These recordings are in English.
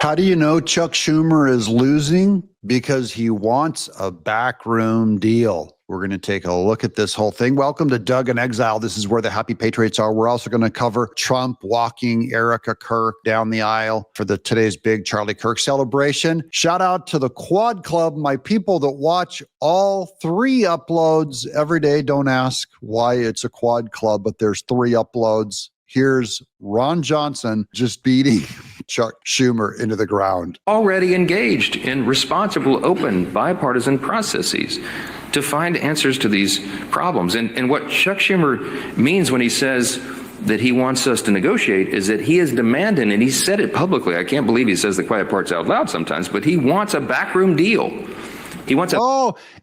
How do you know Chuck Schumer is losing? Because he wants a backroom deal. We're going to take a look at this whole thing. Welcome to Doug in Exile. This is where the happy patriots are. We're also going to cover Trump walking Erica Kirk down the aisle for today's big Charlie Kirk celebration. Shout out to the Quad Club, my people that watch all 3 uploads every day. Don't ask why it's a Quad Club, but there's 3 uploads. Here's Ron Johnson just beating Chuck Schumer into the ground. Already engaged in responsible, open, bipartisan processes to find answers to these problems. And what Chuck Schumer means when he says that he wants us to negotiate is that he is demanding, and he said it publicly, I can't believe he says the quiet parts out loud sometimes, but he wants a backroom deal. He wants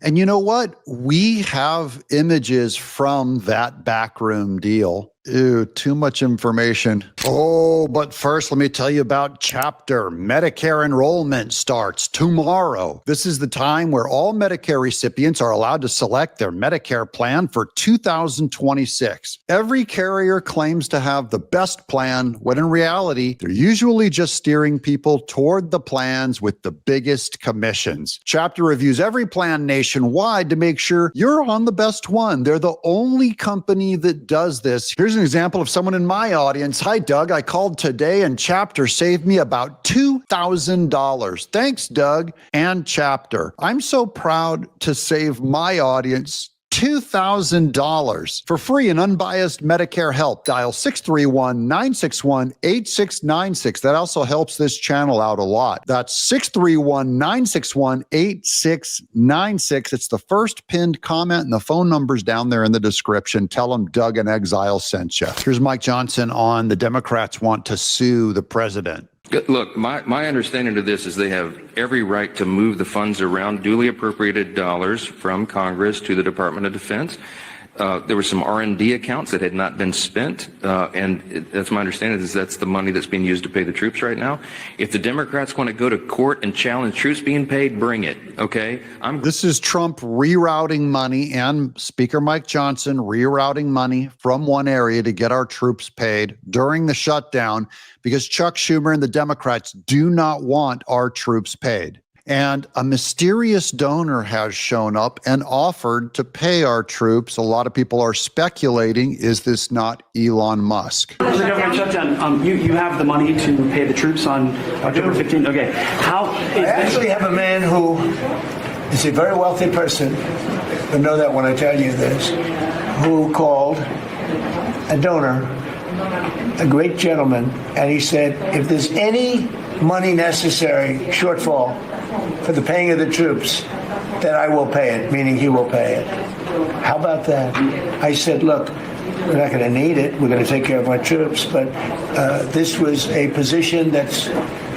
and you know what? We have images from that backroom deal. Ew, too much information. Oh, but first, let me tell you about Chapter. Medicare enrollment starts tomorrow. This is the time where all Medicare recipients are allowed to select their Medicare plan for 2026. Every carrier claims to have the best plan, when in reality, they're usually just steering people toward the plans with the biggest commissions. Chapter reviews every plan nationwide to make sure you're on the best one. They're the only company that does this. Here's an example of someone in my audience. Hi, Doug. I called today and Chapter saved me about $2,000. Thanks, Doug and Chapter. I'm so proud to save my audience $2,000 for free and unbiased Medicare help. Dial 631-961-8696. That also helps this channel out a lot. That's 631-961-8696. It's the first pinned comment, and the phone number's down there in the description. Tell them Doug in Exile sent you. Here's Mike Johnson on the Democrats want to sue the president. Look, my understanding of this is they have every right to move the funds around, duly appropriated dollars from Congress to the Department of Defense. There were some R&D accounts that had not been spent, and that's my understanding is that's the money that's being used to pay the troops right now. If the Democrats want to go to court and challenge troops being paid, bring it, okay? This is Trump rerouting money and Speaker Mike Johnson rerouting money from one area to get our troops paid during the shutdown because Chuck Schumer and the Democrats do not want our troops paid. And a mysterious donor has shown up and offered to pay our troops. A lot of people are speculating, is this not Elon Musk? The government shutdown, you have the money to pay the troops on October 15th. Okay. I actually have a man who is a very wealthy person, you'll know that when I tell you this, who called a donor, a great gentleman, and he said, if there's any money necessary, shortfall, for the paying of the troops, then I will pay it, meaning he will pay it. How about that? I said, look, we're not going to need it. We're going to take care of our troops. But this was a position that's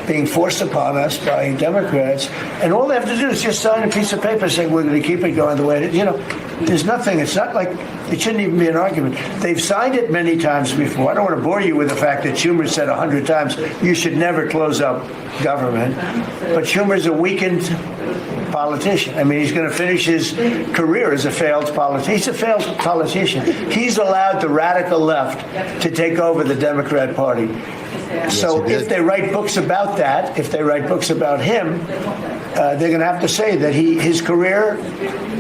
being forced upon us by Democrats. And all they have to do is just sign a piece of paper saying we're going to keep it going the way it is. You know, there's nothing. It's not like it shouldn't even be an argument. They've signed it many times before. I don't want to bore you with the fact that Schumer said 100 times you should never close up government. But Schumer's a weakened politician. I mean, he's going to finish his career as a failed politician. He's a failed politician. He's allowed the radical left to take over the Democrat Party. So if they write books about that, if they write books about him, they're going to have to say that his career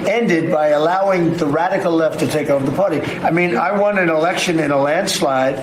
ended by allowing the radical left to take over the party. I mean, I won an election in a landslide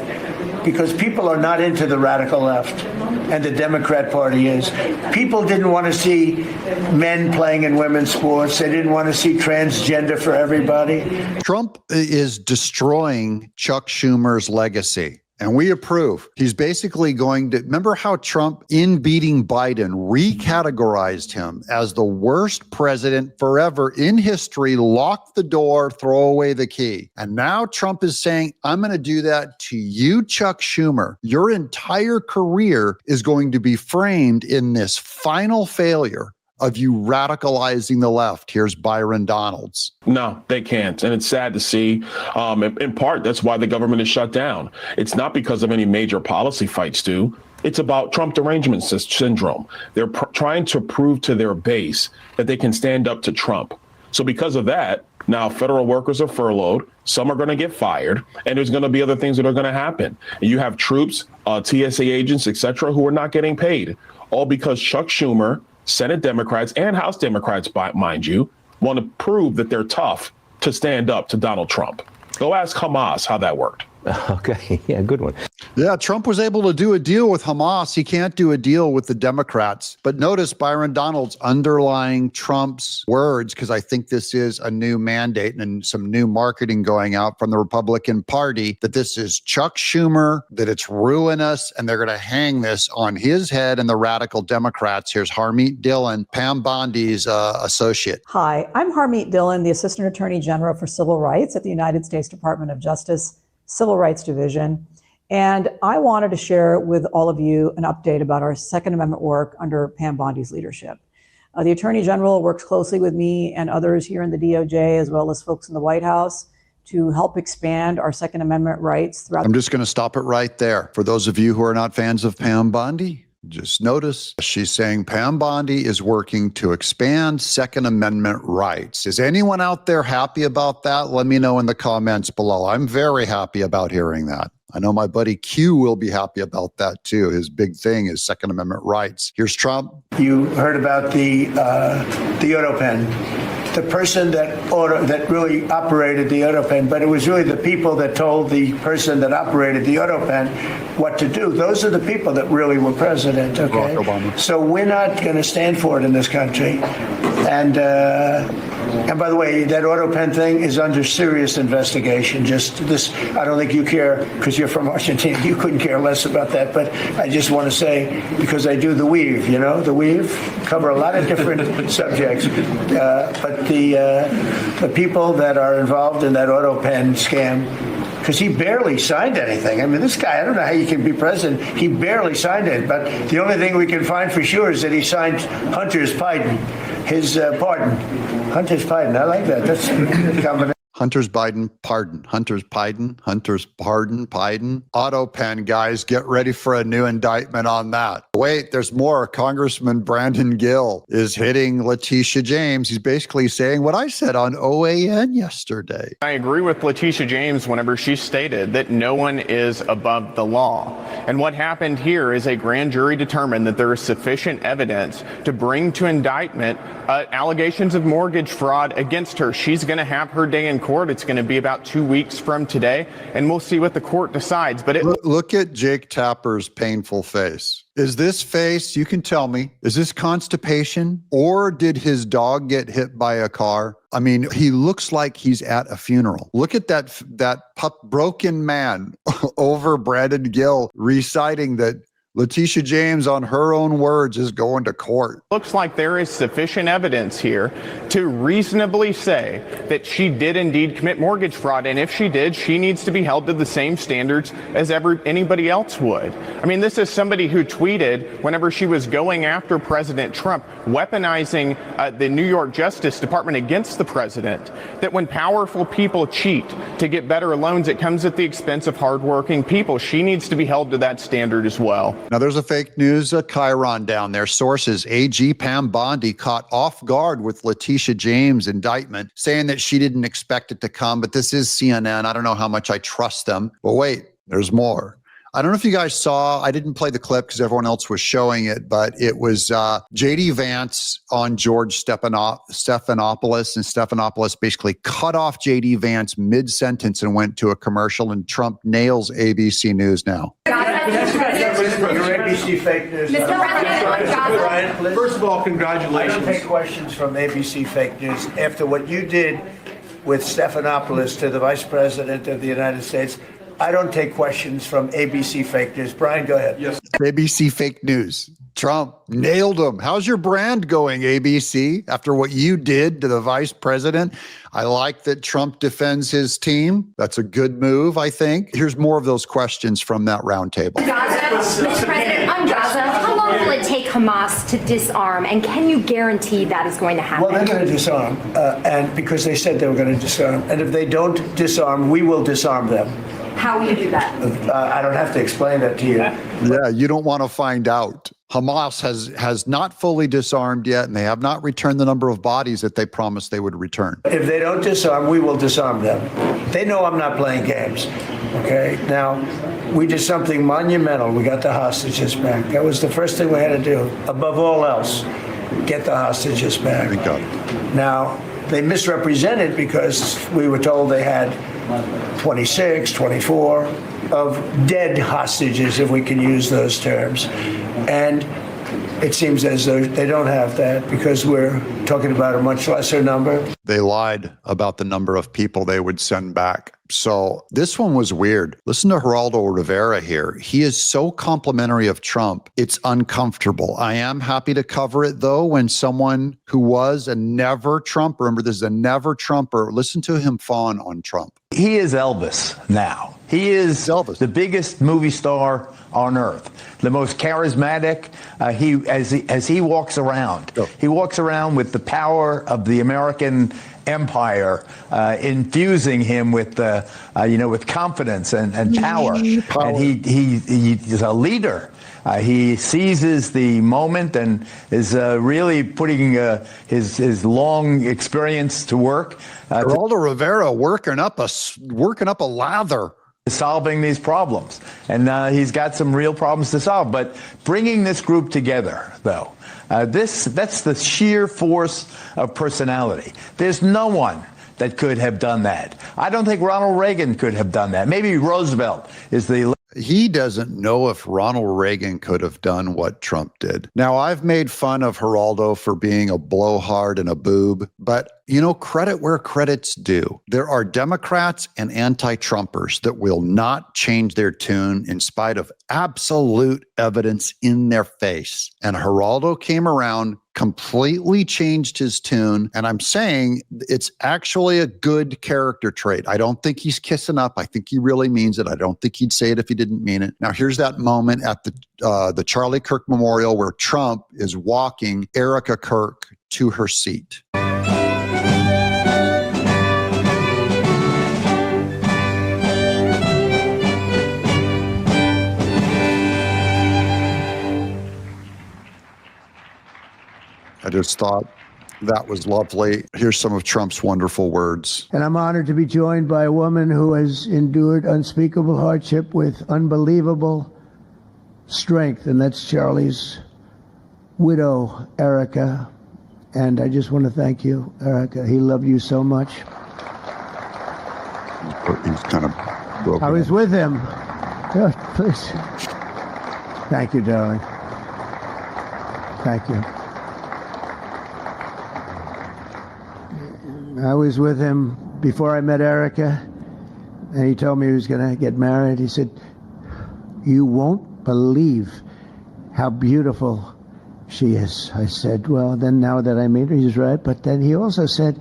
because people are not into the radical left, and the Democrat Party is. People didn't want to see men playing in women's sports. They didn't want to see transgender for everybody. Trump is destroying Chuck Schumer's legacy. And we approve. He's basically going to, remember how Trump, in beating Biden, recategorized him as the worst president forever in history, lock the door, throw away the key. And now Trump is saying, I'm going to do that to you, Chuck Schumer. Your entire career is going to be framed in this final failure of you radicalizing the left. Here's Byron Donalds. No, they can't. And it's sad to see. In part, that's why the government is shut down. It's not because of any major policy fights, Stu. It's about Trump derangement syndrome. They're trying to prove to their base that they can stand up to Trump. So because of that, now federal workers are furloughed. Some are going to get fired, and there's going to be other things that are going to happen. And you have troops, TSA agents, et cetera, who are not getting paid. all because Chuck Schumer, Senate Democrats and House Democrats, mind you, want to prove that they're tough to stand up to Donald Trump. Go ask Hamas how that worked. Okay, yeah, good one. Yeah, Trump was able to do a deal with Hamas. He can't do a deal with the Democrats. But notice Byron Donalds underlying Trump's words, because I think this is a new mandate and some new marketing going out from the Republican Party, that this is Chuck Schumer, that it's ruinous, and they're going to hang this on his head and the radical Democrats. Here's Harmeet Dillon, Pam Bondi's associate. Hi, I'm Harmeet Dillon, the Assistant Attorney General for Civil Rights at the United States Department of Justice Civil Rights Division. And I wanted to share with all of you an update about our Second Amendment work under Pam Bondi's leadership. The Attorney General works closely with me and others here in the DOJ, as well as folks in the White House, to help expand our Second Amendment rights throughout. I'm just going to stop it right there. For those of you who are not fans of Pam Bondi, just notice she's saying Pam Bondi is working to expand Second Amendment rights. Is anyone out there happy about that? Let me know in the comments below. I'm very happy about hearing that. I know my buddy Q will be happy about that too. His big thing is Second Amendment rights. Here's Trump. You heard about the auto pen. The person that really operated the auto pen, but it was really the people that told the person that operated the auto pen what to do. Those are the people that really were president, okay? So we're not going to stand for it in this country. And by the way, that auto pen thing is under serious investigation. Just this, I don't think you care because you're from Argentina. You couldn't care less about that. But I just want to say, because I do the weave, the weave, cover a lot of different subjects. But the people that are involved in that auto pen scam, because he barely signed anything. I mean, this guy, I don't know how you can be president. He barely signed it. But the only thing we can find for sure is that he signed Hunter's pardon, his pardon. Hunter's pardon. I like that. That's a combination. Hunter's Biden pardon. Hunter's Biden. Hunter's pardon. Biden. Auto pen, guys. Get ready for a new indictment on that. Wait, there's more. Congressman Brandon Gill is hitting Letitia James. He's basically saying what I said on OAN yesterday. I agree with Letitia James whenever she stated that no one is above the law. And what happened here is a grand jury determined that there is sufficient evidence to bring to indictment allegations of mortgage fraud against her. She's going to have her day in court. It's going to be about 2 weeks from today, and we'll see what the court decides. But look at Jake Tapper's painful face. Is this face, you can tell me, is this constipation or did his dog get hit by a car? I mean, he looks like he's at a funeral. Look at that broken man over Brandon Gill reciting that Letitia James, on her own words, is going to court. Looks like there is sufficient evidence here to reasonably say that she did indeed commit mortgage fraud. And if she did, she needs to be held to the same standards as anybody else would. I mean, this is somebody who tweeted whenever she was going after President Trump, weaponizing the New York Justice Department against the president, that when powerful people cheat to get better loans, it comes at the expense of hardworking people. She needs to be held to that standard as well. Now, there's a fake news chyron down there. Sources, AG Pam Bondi caught off guard with Letitia James' indictment, saying that she didn't expect it to come, but this is CNN. I don't know how much I trust them. But wait, there's more. I don't know if you guys saw, I didn't play the clip because everyone else was showing it, but it was J.D. Vance on George Stephanopoulos, and Stephanopoulos basically cut off J.D. Vance mid-sentence and went to a commercial, and Trump nails ABC News now. ABC fake news. First of all, congratulations. I don't take questions from ABC fake news. After what you did with Stephanopoulos to the Vice President of the United States, I don't take questions from ABC fake news. Brian, go ahead. Yes. ABC fake news. Trump nailed him. How's your brand going, ABC, after what you did to the vice president? I like that Trump defends his team. That's a good move, I think. Here's more of those questions from that roundtable. Mr. President, on Gaza, how long will it take Hamas to disarm, and can you guarantee that is going to happen? Well, they're going to disarm, and because they said they were going to disarm. And if they don't disarm, we will disarm them. How will you do that? I don't have to explain that to you. Yeah, you don't want to find out. Hamas has not fully disarmed yet, and they have not returned the number of bodies that they promised they would return. If they don't disarm, we will disarm them. They know I'm not playing games. Okay, now, we did something monumental. We got the hostages back. That was the first thing we had to do. Above all else, get the hostages back. Thank God. Now, they misrepresented because we were told they had 26, 24 of dead hostages, if we can use those terms. And it seems as though they don't have that because we're talking about a much lesser number. They lied about the number of people they would send back. So this one was weird. Listen to Geraldo Rivera here. He is so complimentary of Trump. It's uncomfortable. I am happy to cover it, though, when someone who was a never Trump, remember this is a never Trumper, listen to him fawn on Trump. He is Elvis now. He is Elvis, the biggest movie star on earth, the most charismatic. As he walks around, he walks around with the power of the American empire, infusing him with with confidence and power. And he is a leader. He seizes the moment and is really putting his long experience to work. Geraldo Rivera working up a lather. Solving these problems. And he's got some real problems to solve. But bringing this group together, though, that's the sheer force of personality. There's no one that could have done that. I don't think Ronald Reagan could have done that. Maybe Roosevelt is the... He doesn't know if Ronald Reagan could have done what Trump did. Now, I've made fun of Geraldo for being a blowhard and a boob, but credit where credit's due. There are Democrats and anti-Trumpers that will not change their tune in spite of absolute evidence in their face. And Geraldo came around, completely changed his tune. And I'm saying it's actually a good character trait. I don't think he's kissing up. I think he really means it. I don't think he'd say it if he didn't mean it. Now, here's that moment at the Charlie Kirk Memorial where Trump is walking Erica Kirk to her seat. I just thought that was lovely. Here's some of Trump's wonderful words. And I'm honored to be joined by a woman who has endured unspeakable hardship with unbelievable strength, and that's Charlie's widow, Erica. And I just want to thank you, Erica. He loved you so much. He's kind of broken. I was with him. Oh, please. Thank you, darling. Thank you. I was with him before I met Erica, and he told me he was going to get married. He said, "You won't believe how beautiful she is." I said, "Well, then now that I meet her, he's right." But then he also said,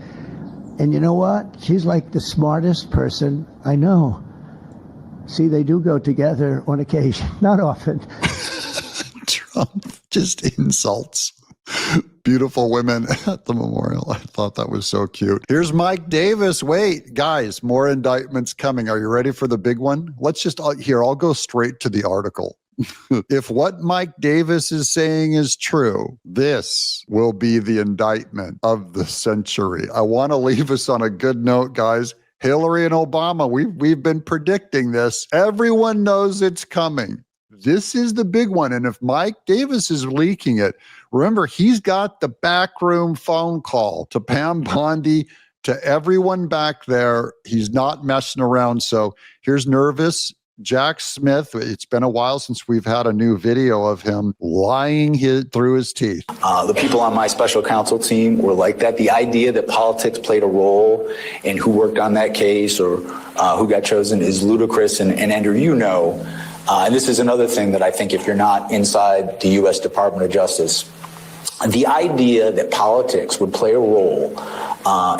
"And you know what? She's like the smartest person I know." See, they do go together on occasion, not often. Trump just insults beautiful women at the memorial. I thought that was so cute. Here's Mike Davis. Wait, guys, more indictments coming. Are you ready for the big one? Let's just, I'll go straight to the article. If what Mike Davis is saying is true, this will be the indictment of the century. I want to leave us on a good note, guys. Hillary and Obama, we've been predicting this. Everyone knows it's coming. This is the big one. And if Mike Davis is leaking it, remember, he's got the backroom phone call to Pam Bondi, to everyone back there. He's not messing around. So here's nervous Jack Smith. It's been a while since we've had a new video of him lying through his teeth. The people on my special counsel team were like that. The idea that politics played a role in who worked on that case or who got chosen is ludicrous. And Andrew, and this is another thing that I think if you're not inside the U.S. Department of Justice, the idea that politics would play a role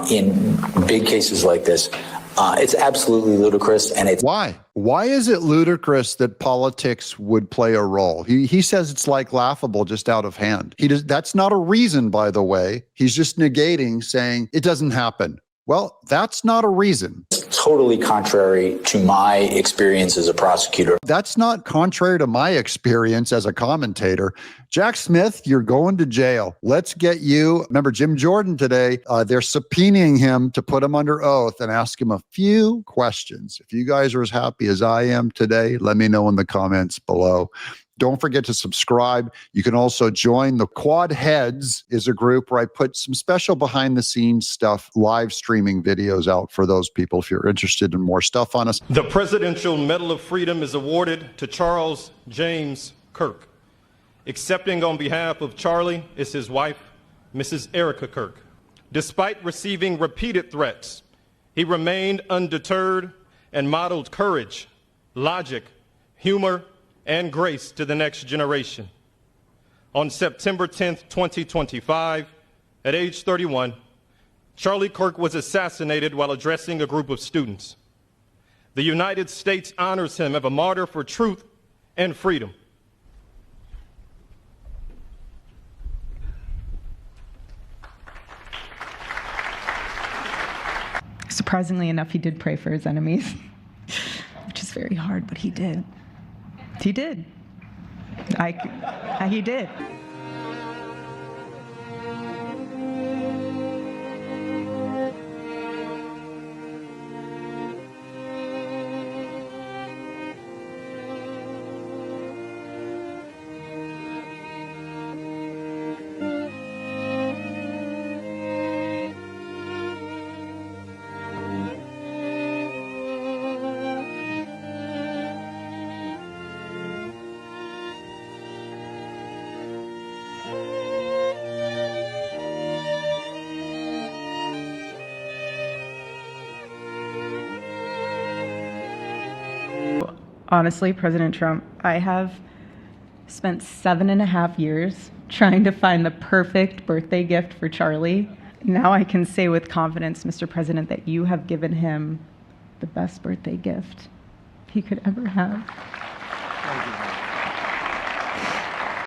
in big cases like this, it's absolutely ludicrous. And it's why? Why is it ludicrous that politics would play a role? He says it's like laughable, just out of hand. That's not a reason, by the way. He's just negating, saying it doesn't happen. Well, that's not a reason. Totally contrary to my experience as a prosecutor. That's not contrary to my experience as a commentator. Jack Smith, you're going to jail. Let's get you. Remember Jim Jordan today, they're subpoenaing him to put him under oath and ask him a few questions. If you guys are as happy as I am today, let me know in the comments below. Don't forget to subscribe. You can also join the Quad Heads is a group where I put some special behind the scenes stuff, live streaming videos out for those people if you're interested in more stuff on us. The Presidential Medal of Freedom is awarded to Charles James Kirk. Accepting on behalf of Charlie is his wife, Mrs. Erica Kirk. Despite receiving repeated threats, he remained undeterred and modeled courage, logic, humor, and grace to the next generation. On September 10th, 2025, at age 31, Charlie Kirk was assassinated while addressing a group of students. The United States honors him as a martyr for truth and freedom. Surprisingly enough, he did pray for his enemies, which is very hard, but he did. He did. He did. Honestly, President Trump, I have spent 7.5 years trying to find the perfect birthday gift for Charlie. Now I can say with confidence, Mr. President, that you have given him the best birthday gift he could ever have.